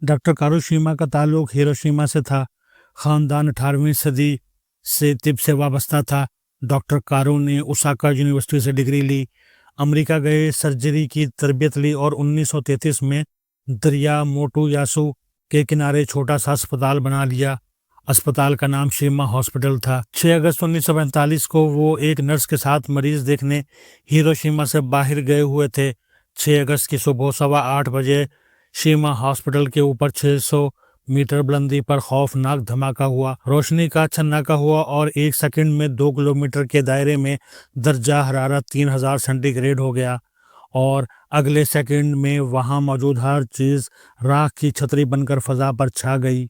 Doctor कारुशिमा का ताल्लुक Hiroshima से था। खानदान 18वीं सदी से तिब्बत से वाबस्ता था। डॉक्टर कारू ने ओसाका यूनिवर्सिटी से डिग्री ली, अमेरिका गए, सर्जरी की तरबियत ली और 1933 में दरिया मोटुयासु के किनारे छोटा सा अस्पताल बना लिया। अस्पताल का नाम शिमा हॉस्पिटल था। 6 अगस्त 1945 को वो एक नर्स के साथ मरीज देखने हिरोशिमा से बाहर गए हुए थे। 6 अगस्त की सुबह 8:15 बजे शिमा हॉस्पिटल के ऊपर 600 मीटर बुलंदी पर खौफनाक धमाका हुआ। रोशनी का छन्नाका हुआ और 1 सेकंड में 2 किलोमीटर के दायरे में दर्जा हरारत 3000 सेंटीग्रेड हो गया और अगले सेकंड में वहां मौजूद हर चीज राख की छतरी बनकर फजा पर छा गई।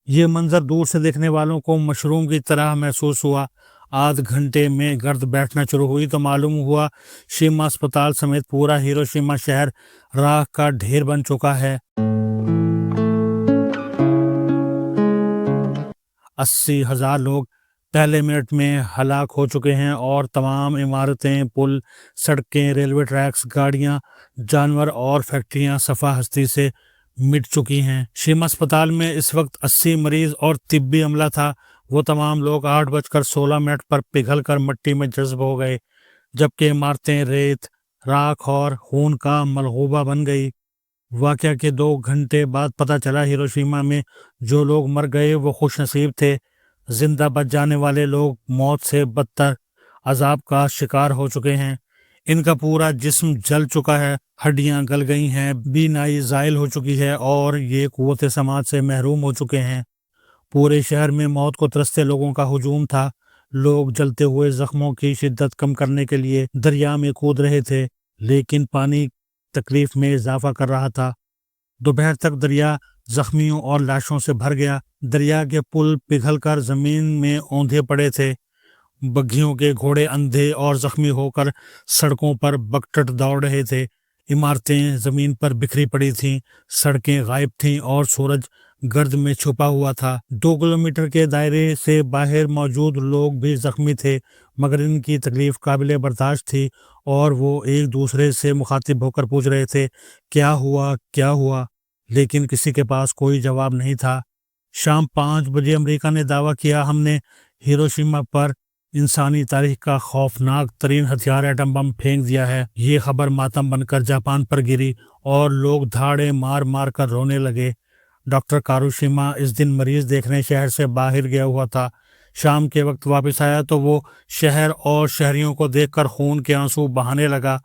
ये मंजर दूर से देखने वालों को मशरूम की तरह महसूस हुआ। आध घंटे में गर्द बैठना शुरू हुई तो मालूम हुआ शिमा अस्पताल समेत पूरा हिरोशिमा शहर राख का ढेर बन चुका है। 80,000 लोग पहले मिनट में हलाक हो चुके हैं और तमाम इमारतें, पुल, सड़कें, रेलवे ट्रैक्स, गाड़ियां, जानवर और फैक्ट्रियां सफा हस्ती से मिट चुकी हैं। शिमा अस्पताल में इस वक्त 80 मरीज और तिब्बी अमला था। वो तमाम लोग 8:16 पर पिघल कर मिट्टी में जज्ब हो गए, जबकि इमारतें रेत, राख और खून का मलगूबा बन गई। वाकया के 2 घंटे बाद पता चला हिरोशिमा में जो लोग मर गए वो खुश नसीब थे। जिंदा बच जाने वाले लोग मौत से बदतर अजाब का शिकार हो चुके हैं। इनका पूरा जिस्म जल चुका है, हड्डियां गल गई हैं, बीनाई जायल हो चुकी है और ये कुव्वत समाज से महरूम हो चुके हैं। पूरे शहर में मौत को तरसते लोगों का हुजूम था। लोग जलते हुए जख्मों की शिद्दत कम करने के लिए दरिया में कूद रहे थे, लेकिन पानी तकलीफ में इजाफा कर रहा था। दोपहर तक दरिया जख्मियों और लाशों से भर गया। दरिया के पुल पिघलकर जमीन में औंधे पड़े थे। बग्घियों के घोड़े अंधे और जख्मी होकर सड़कों पर बकटट दौड़ रहे थे। इमारतें जमीन पर बिखरी पड़ी थीं, सड़कें गायब थीं और सूरज गर्द में छुपा हुआ था। 2 किलोमीटर के दायरे से बाहर मौजूद लोग भी जख्मी थे, मगर इनकी तकलीफ काबिल बर्दाश्त थी और वो एक दूसरे से मुखातिब होकर पूछ रहे थे, क्या हुआ, क्या हुआ? लेकिन किसी के पास कोई जवाब नहीं था। शाम 5 बजे अमेरिका ने दावा किया, हमने हिरोशिमा पर इंसानी तारीख का खौफनाक तरीन हथियार एटम बम फेंक दिया है। ये खबर मातम बनकर जापान पर गिरी और लोग धाड़े मार मार कर रोने लगे। डॉक्टर कारुशिमा इस दिन मरीज देखने शहर से बाहर गया हुआ था। शाम के वक्त वापस आया तो वो शहर और शहरियों को देखकर खून के आंसू बहाने लगा।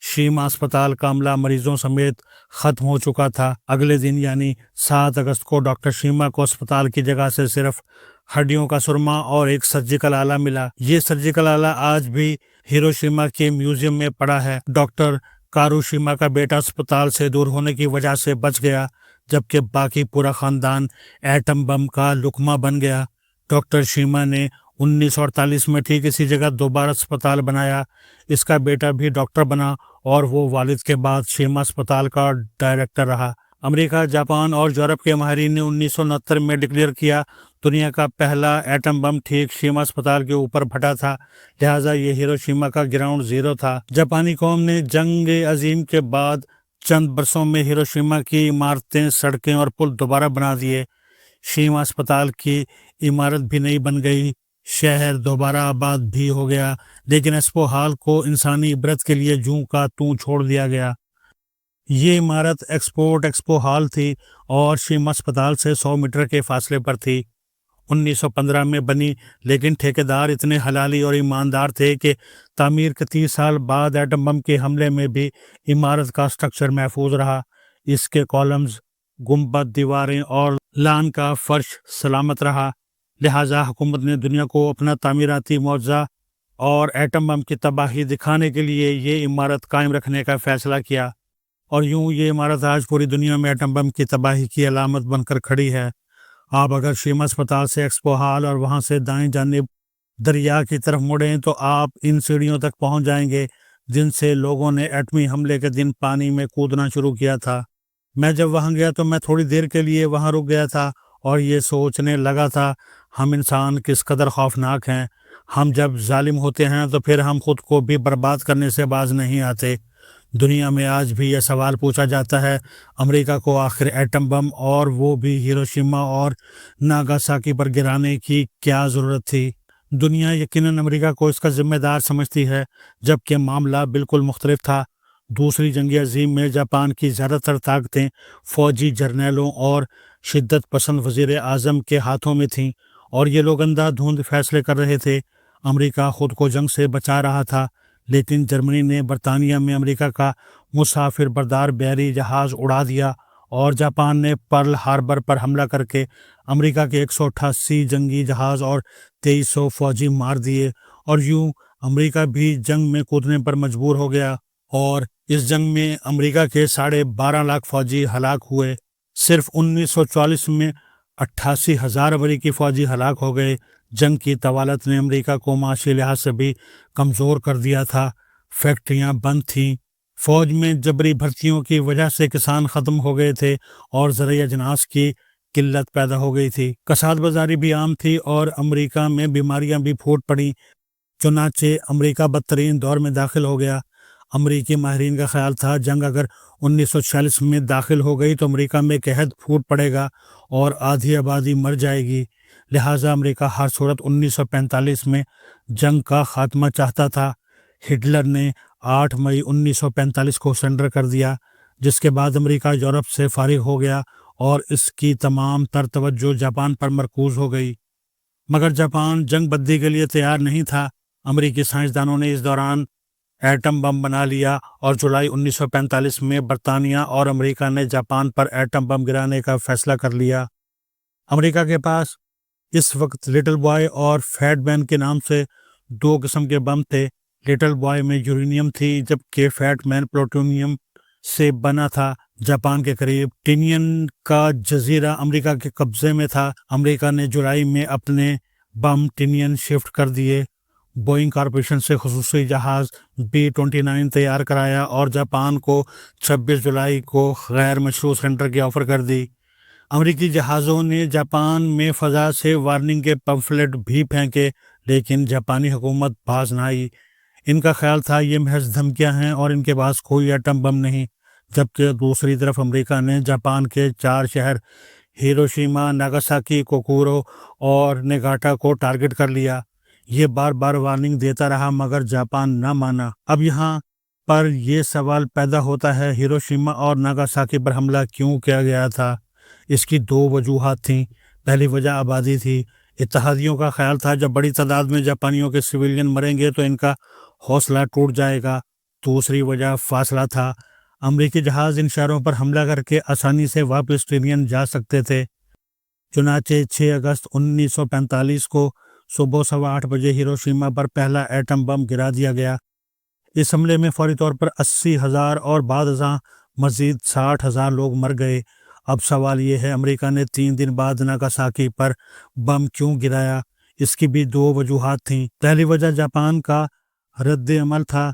शिमा अस्पताल का अमला मरीजों समेत खत्म हो चुका था। अगले दिन यानी 7 अगस्त को डॉक्टर शिमा को अस्पताल की जगह से सिर्फ हड्डियों का सुरमा और एक सर्जिकल आला मिला। ये सर्जिकल आला आज भी हिरोशिमा के म्यूजियम में पड़ा है। डॉक्टर कारुशिमा का बेटा अस्पताल से दूर होने की वजह से बच गया, जबकि बाकी पूरा खानदान एटम बम का लुकमा बन गया। डॉक्टर शिमा ने 1948 में ठीक इसी जगह दोबारा अस्पताल बनाया। इसका बेटा भी डॉक्टर बना और वो वालिद के बाद शिमा अस्पताल का डायरेक्टर रहा। अमेरिका, जापान और यूरोप के माहिरीन ने 1969 में डिक्लेयर किया दुनिया का पहला एटम बम ठीक शिमा अस्पताल के ऊपर फटा था, लिहाजा ये हिरोशिमा का ग्राउंड जीरो था। जापानी कौम ने जंग अजीम के बाद चंद बरसों में हिरोशिमा की इमारतें, सड़कें और पुल दोबारा बना दिए। शिमा अस्पताल की इमारत भी नई बन गई, शहर दोबारा आबाद भी हो गया, लेकिन एक्सपो हॉल को इंसानी इबरत के लिए जूं का तूं छोड़ दिया गया। ये इमारत एक्सपो हॉल थी और शिमा अस्पताल से 100 मीटर के फासले पर थी। 1915 में बनी, लेकिन ठेकेदार इतने हलाली और ईमानदार थे कि तामीर के 30 साल बाद एटम बम के हमले में भी इमारत का स्ट्रक्चर महफूज रहा। इसके कॉलम्स, गुंबद, दीवारें और लान का फर्श सलामत रहा। लिहाजा हुकूमत ने दुनिया को अपना तामीराती मुआवजा और एटम बम की तबाही दिखाने के लिए ये इमारत कायम रखने का फैसला किया, और यूं ये इमारत आज पूरी दुनिया में एटम बम की तबाही की अलामत बनकर खड़ी है। आप अगर शिमा अस्पताल से एक्सपो हॉल और वहां से दाएं जानिब दरिया की तरफ मुड़ें तो आप इन सीढ़ियों तक पहुंच जाएंगे जिनसे लोगों ने एटमी हमले के दिन पानी में कूदना शुरू किया था। मैं जब वहां गया तो मैं थोड़ी देर के लिए वहां रुक गया था और ये सोचने लगा था, हम इंसान किस कदर खौफनाक हैं। हम जब जालिम होते हैं तो फिर हम खुद को भी बर्बाद करने से बाज नहीं आते। دنیا میں آج بھی یہ سوال پوچھا جاتا ہے، امریکہ کو آخر ایٹم بم اور وہ بھی ہیروشیما اور ناگاساکی پر گرانے کی کیا ضرورت تھی؟ دنیا یقیناً امریکہ کو اس کا ذمہ دار سمجھتی ہے، جبکہ معاملہ بالکل مختلف تھا۔ دوسری جنگ عظیم میں جاپان کی زیادہ تر طاقتیں فوجی جرنیلوں اور شدت پسند وزیر اعظم کے ہاتھوں میں تھیں، اور یہ لوگ اندھا دھند فیصلے کر رہے تھے۔ امریکہ خود کو جنگ سے بچا رہا تھا، لیکن جرمنی نے برطانیہ میں امریکہ کا مسافر بردار بحری جہاز اڑا دیا، اور جاپان نے پرل ہاربر پر حملہ کر کے امریکہ کے 188 جنگی جہاز اور 2300 فوجی مار دیے، اور یوں امریکہ بھی جنگ میں کودنے پر مجبور ہو گیا، اور اس جنگ میں امریکہ کے 12.5 لاکھ فوجی ہلاک ہوئے۔ صرف 1944 میں 88,000 امریکی فوجی ہلاک ہو گئے۔ جنگ کی طوالت نے امریکہ کو معاشی لحاظ سے بھی کمزور کر دیا تھا۔ فیکٹریاں بند تھیں، فوج میں جبری بھرتیوں کی وجہ سے کسان ختم ہو گئے تھے، اور زرعی اجناس کی قلت پیدا ہو گئی تھی۔ کساد بازاری بھی عام تھی، اور امریکہ میں بیماریاں بھی پھوٹ پڑیں۔ چنانچہ امریکہ بدترین دور میں داخل ہو گیا۔ امریکی ماہرین کا خیال تھا جنگ اگر 1946 میں داخل ہو گئی تو امریکہ میں قحط پھوٹ پڑے گا اور آدھی آبادی مر جائے گی، لہٰذا امریکہ ہر صورت 1945 میں جنگ کا خاتمہ چاہتا تھا۔ ہٹلر نے 8 مئی 1945 کو سرنڈر کر دیا، جس کے بعد امریکہ یورپ سے فارغ ہو گیا اور اس کی تمام تر توجہ جاپان پر مرکوز ہو گئی۔ مگر جاپان جنگ بندی کے لیے تیار نہیں تھا۔ امریکی سائنسدانوں نے اس دوران ایٹم بم بنا لیا، اور جولائی 1945 میں برطانیہ اور امریکہ نے جاپان پر ایٹم بم گرانے کا فیصلہ کر لیا۔ امریکہ کے پاس اس وقت لٹل بوائے اور فیٹ مین کے نام سے 2 قسم کے بم تھے۔ لٹل بوائے میں یورینیم تھی، جبکہ فیٹ مین پلوٹونیم سے بنا تھا۔ جاپان کے قریب ٹینین کا جزیرہ امریکہ کے قبضے میں تھا۔ امریکہ نے جولائی میں اپنے بم ٹینین شفٹ کر دیے، بوئنگ کارپوریشن سے خصوصی جہاز B-29 تیار کرایا، اور جاپان کو 26 جولائی کو غیر مشروع سرنڈر کی آفر کر دی۔ امریکی جہازوں نے جاپان میں فضا سے وارننگ کے پمفلٹ بھی پھینکے، لیکن جاپانی حکومت باز نہ آئی۔ ان کا خیال تھا یہ محض دھمکیاں ہیں اور ان کے پاس کوئی ایٹم بم نہیں۔ جبکہ دوسری طرف امریکہ نے جاپان کے 4 شہر ہیروشیما، ناگاساکی، کوکورو اور نگاٹا کو ٹارگٹ کر لیا۔ یہ بار بار وارننگ دیتا رہا، مگر جاپان نہ مانا۔ اب یہاں پر یہ سوال پیدا ہوتا ہے، ہیروشیما اور ناگاساکی پر حملہ کیوں کیا گیا تھا؟ اس کی 2 وجوہات تھیں۔ پہلی وجہ آبادی تھی۔ اتحادیوں کا خیال تھا جب بڑی تعداد میں جاپانیوں کے سویلین مریں گے تو ان کا حوصلہ ٹوٹ جائے گا۔ دوسری وجہ فاصلہ تھا۔ امریکی جہاز ان شہروں پر حملہ کر کے آسانی سے واپس ٹینین جا سکتے تھے۔ چنانچہ 6 اگست 1945 کو صبح 8:15 بجے ہیروشیما پر پہلا ایٹم بم گرا دیا گیا۔ اس حملے میں فوری طور پر 80,000 اور بعد ازاں مزید 60,000 لوگ مر گئے۔ اب سوال یہ ہے، امریکہ نے 3 دن بعد ناگاساکی پر بم کیوں گرایا؟ اس کی بھی 2 وجوہات تھیں۔ پہلی وجہ جاپان کا رد عمل تھا۔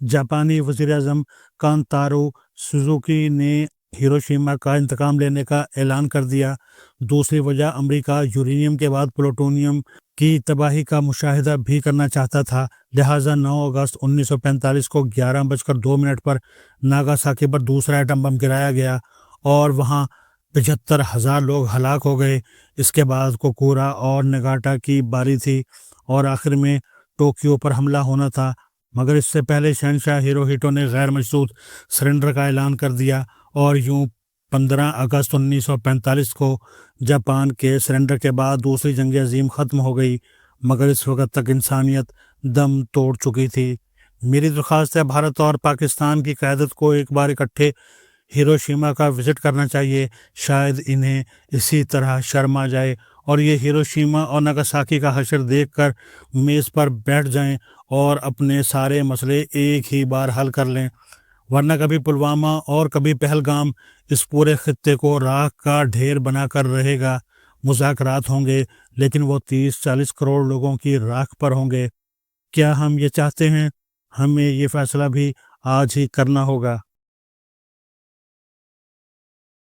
جاپانی وزیر اعظم کانتارو سوزوکی نے ہیروشیما کا انتقام لینے کا اعلان کر دیا۔ دوسری وجہ، امریکہ یورینیم کے بعد پلوٹونیم کی تباہی کا مشاہدہ بھی کرنا چاہتا تھا، لہٰذا 9 اگست 1945 کو 11:02 پر ناگاساکی پر دوسرا ایٹم بم گرایا گیا، اور وہاں 75,000 لوگ ہلاک ہو گئے۔ اس کے بعد کوکورا اور نگاٹا کی باری تھی، اور آخر میں ٹوکیو پر حملہ ہونا تھا، مگر اس سے پہلے شہنشاہ ہیروہیٹو نے غیر مشروط سرنڈر کا اعلان کر دیا، اور یوں 15 اگست 1945 کو جاپان کے سرنڈر کے بعد دوسری جنگ عظیم ختم ہو گئی، مگر اس وقت تک انسانیت دم توڑ چکی تھی۔ میری درخواست ہے، بھارت اور پاکستان کی قیادت کو ایک بار اکٹھے ہیروشیما کا وزٹ کرنا چاہیے۔ شاید انہیں اسی طرح شرم آ جائے اور یہ ہیروشیما اور ناگاساکی کا حشر دیکھ کر میز پر بیٹھ جائیں اور اپنے سارے مسئلے ایک ہی بار حل کر لیں، ورنہ کبھی پلوامہ اور کبھی پہلگام اس پورے خطے کو راکھ کا ڈھیر بنا کر رہے گا۔ مذاکرات ہوں گے، لیکن وہ 30-40 کروڑ لوگوں کی راکھ پر ہوں گے۔ کیا ہم یہ چاہتے ہیں؟ ہمیں یہ فیصلہ بھی آج ہی کرنا ہوگا۔